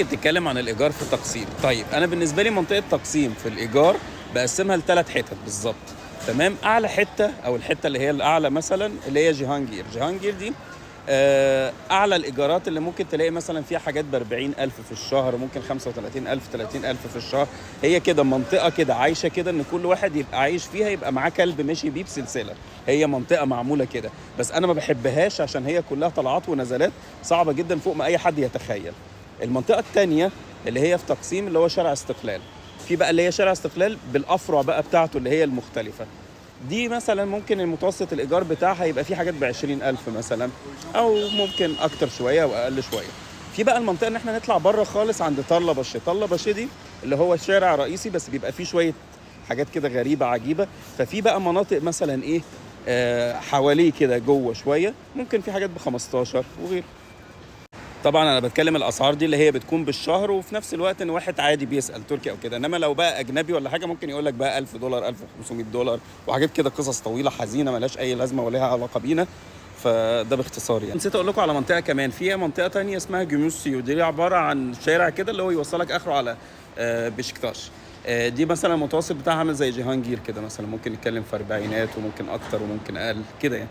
بتتكلم عن الايجار في تقسيم. طيب انا بالنسبه لي منطقه تقسيم في الايجار بقسمها لثلاث حتت بالظبط. تمام. اعلى حته او الحته اللي هي الاعلى مثلا اللي هي جهانجير. جهانجير دي اعلى الايجارات اللي ممكن تلاقي مثلا فيها حاجات ب 40,000 في الشهر، ممكن 35,000 30,000 في الشهر. هي كده منطقه كده عايشه كده ان كل واحد يبقى عايش فيها، يبقى معاه كلب ماشي بيه بسلسله. هي منطقه معموله كده، بس انا ما بحبهاش عشان هي كلها طلعات ونزلات صعبه جدا فوق ما اي حد يتخيل. المنطقه الثانيه اللي هي في تقسيم اللي هو شارع استقلال. في بقى اللي هي شارع استقلال بالافرع بقى بتاعته اللي هي المختلفه. دي مثلا ممكن المتوسط الايجار بتاعها يبقى في حاجات ب20,000 مثلا، او ممكن اكتر شويه او اقل شويه. في بقى المنطقه ان احنا نطلع بره خالص عند طله بشه. طله بشه دي اللي هو شارع رئيسي بس بيبقى فيه شويه حاجات كده غريبه عجيبه. ففي بقى مناطق مثلا ايه حواليه كده جوه شويه ممكن في حاجات ب15 وغيره. طبعا انا بتكلم الاسعار دي اللي هي بتكون بالشهر، وفي نفس الوقت ان واحد عادي بيسال تركي او كده. انما لو بقى اجنبي ولا حاجه ممكن يقول لك بقى $1000 $1500 وحاجات كده، قصص طويله حزينه ملهاش اي لازمه ولا لها علاقه بينا. فده باختصار يعني. نسيت اقول لكم على منطقه كمان، فيها منطقه تانية اسمها جيموسيو. دي عباره عن شارع كده اللي هو يوصلك اخره على بشكتاش. دي مثلا المتوسط بتاعها عامل زي جهانجير كده، مثلا ممكن نتكلم في اربعينات وممكن اكتر وممكن اقل كده يعني.